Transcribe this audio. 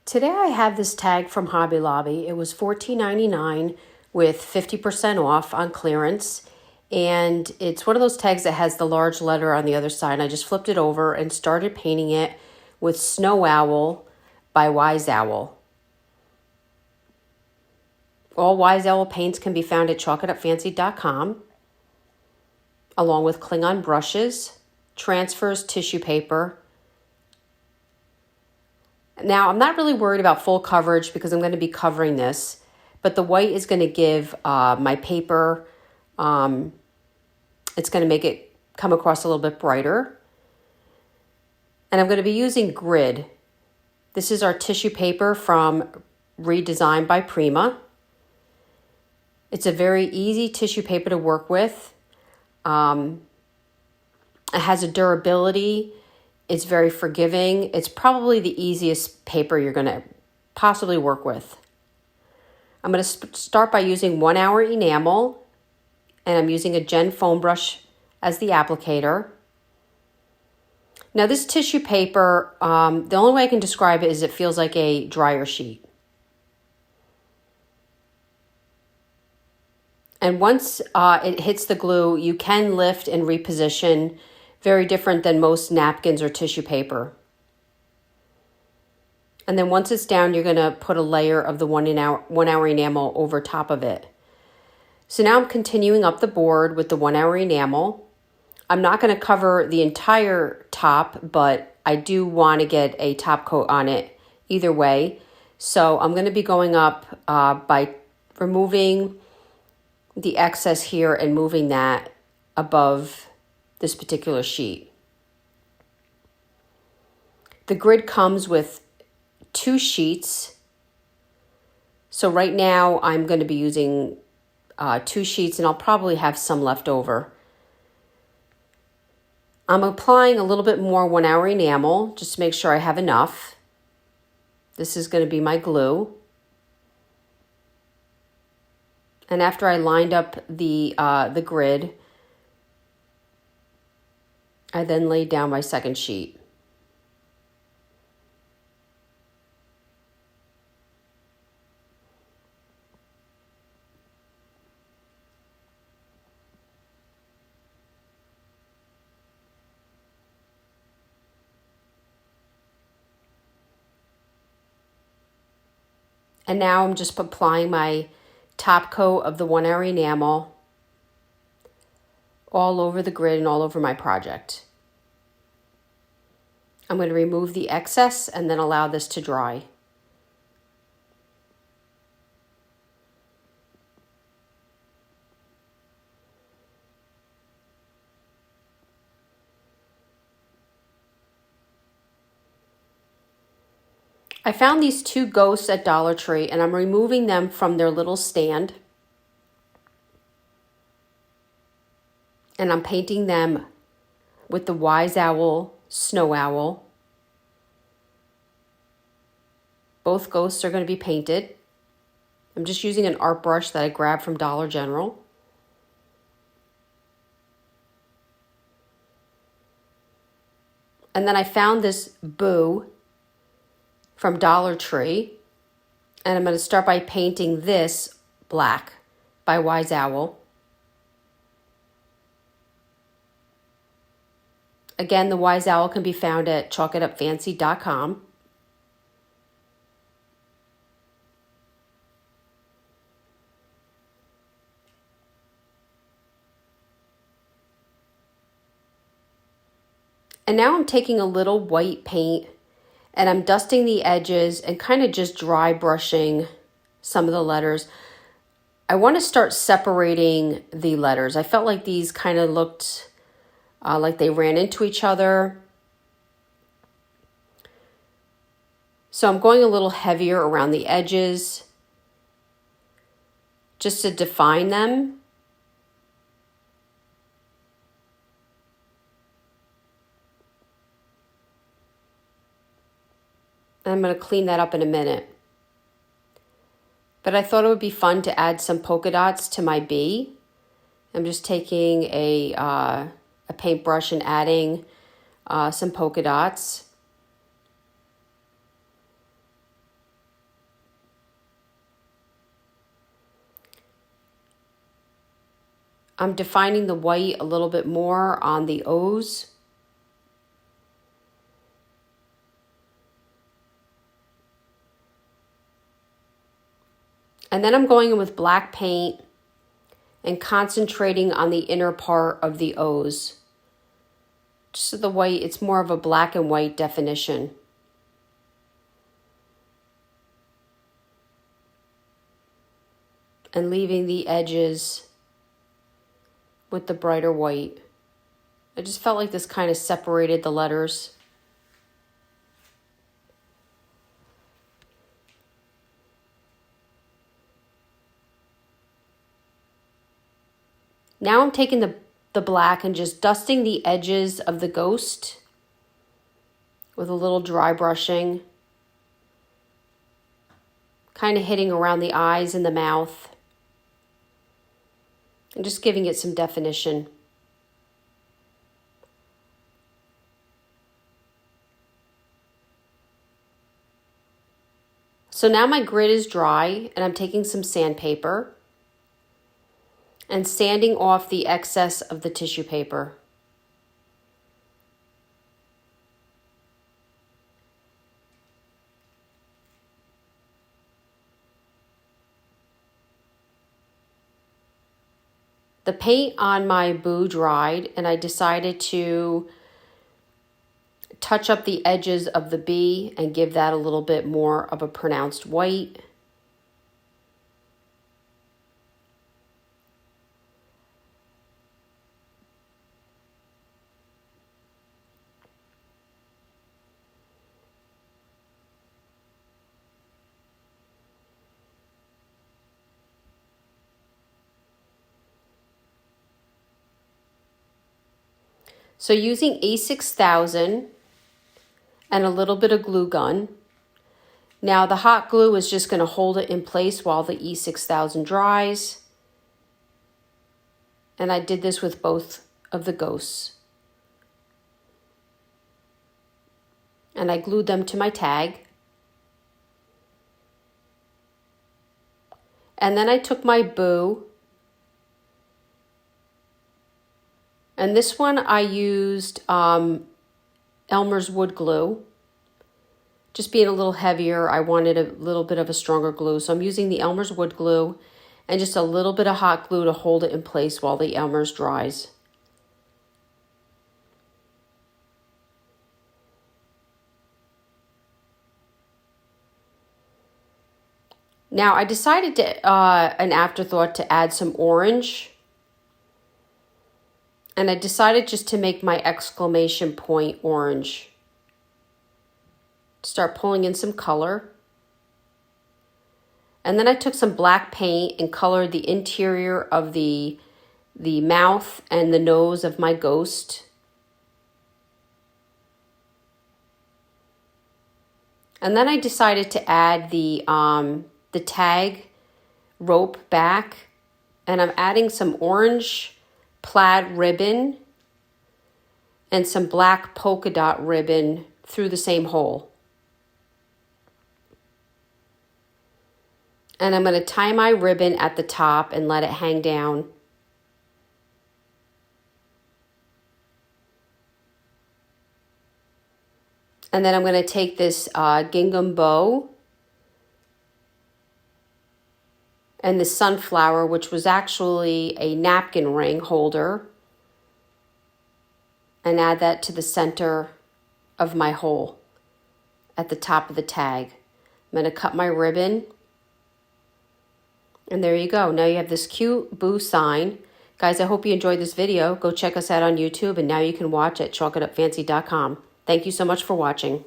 Today I have this tag from Hobby Lobby. It was $14.99 with 50% off on clearance. And it's one of those tags that has the large letter on the other side. I just flipped it over and started painting it with Snow Owl by Wise Owl. All Wise Owl paints can be found at chalkitupfancy.com, along with Klingon brushes, transfers, tissue paper. Now, I'm not really worried about full coverage because I'm going to be covering this, but the white is going to give my paper, it's going to make it come across a little bit brighter. And I'm going to be using Grid. This is our tissue paper from Redesigned by Prima. It's a very easy tissue paper to work with. It has a durability. It's very forgiving. It's probably the easiest paper you're going to possibly work with. I'm going to start by using 1 hour enamel, and I'm using a Gen foam brush as the applicator. Now this tissue paper, the only way I can describe it is it feels like a dryer sheet. And once it hits the glue, you can lift and reposition. Very different than most napkins or tissue paper. And then once it's down, you're going to put a layer of the 1 hour enamel over top of it. So now I'm continuing up the board with the 1 hour enamel. I'm not going to cover the entire top, but I do want to get a top coat on it either way. So I'm going to be going up by removing the excess here and moving that above this particular sheet. The grid comes with 2 sheets. So right now I'm going to be using 2 sheets, and I'll probably have some left over. I'm applying a little bit more 1 hour enamel just to make sure I have enough. This is going to be my glue. And after I lined up the grid, I then laid down my second sheet. And now I'm just applying my top coat of the 1 hour enamel all over the grid and all over my project. I'm going to remove the excess and then allow this to dry. I found these 2 ghosts at Dollar Tree, and I'm removing them from their little stand. And I'm painting them with the Wise Owl, Snow Owl. Both ghosts are going to be painted. I'm just using an art brush that I grabbed from Dollar General. And then I found this Boo from Dollar Tree, and I'm going to start by painting this black by Wise Owl. Again, the Wise Owl can be found at chalkitupfancy.com. And now I'm taking a little white paint and I'm dusting the edges and kind of just dry brushing some of the letters. I want to start separating the letters. I felt like these kind of looked like they ran into each other. So I'm going a little heavier around the edges just to define them. I'm going to clean that up in a minute. But I thought it would be fun to add some polka dots to my bee. I'm just taking a paintbrush and adding some polka dots. I'm defining the white a little bit more on the O's. And then I'm going in with black paint and concentrating on the inner part of the O's. Just so the white, it's more of a black and white definition. And leaving the edges with the brighter white. I just felt like this kind of separated the letters. Now I'm taking the black and just dusting the edges of the ghost with a little dry brushing. Kind of hitting around the eyes and the mouth. And just giving it some definition. So now my grid is dry and I'm taking some sandpaper and sanding off the excess of the tissue paper. The paint on my Boo dried and I decided to touch up the edges of the B and give that a little bit more of a pronounced white. So using A6000 and a little bit of glue gun. Now the hot glue is just going to hold it in place while the E6000 dries. And I did this with both of the ghosts. And I glued them to my tag. And then I took my Boo. And this one I used Elmer's wood glue. Just being a little heavier, I wanted a little bit of a stronger glue. So I'm using the Elmer's wood glue and just a little bit of hot glue to hold it in place while the Elmer's dries. Now I decided to, an afterthought, to add some orange. And I decided just to make my exclamation point orange. Start pulling in some color. And then I took some black paint and colored the interior of the mouth and the nose of my ghost. And then I decided to add the tag rope back. And I'm adding some orange plaid ribbon and some black polka dot ribbon through the same hole. And I'm going to tie my ribbon at the top and let it hang down. And then I'm going to take this gingham bow and the sunflower, which was actually a napkin ring holder, and add that to the center of my hole at the top of the tag. I'm going to cut my ribbon. And there you go. Now you have this cute Boo sign. Guys, I hope you enjoyed this video. Go check us out on YouTube, and now you can watch at chalkitupfancy.com. Thank you so much for watching.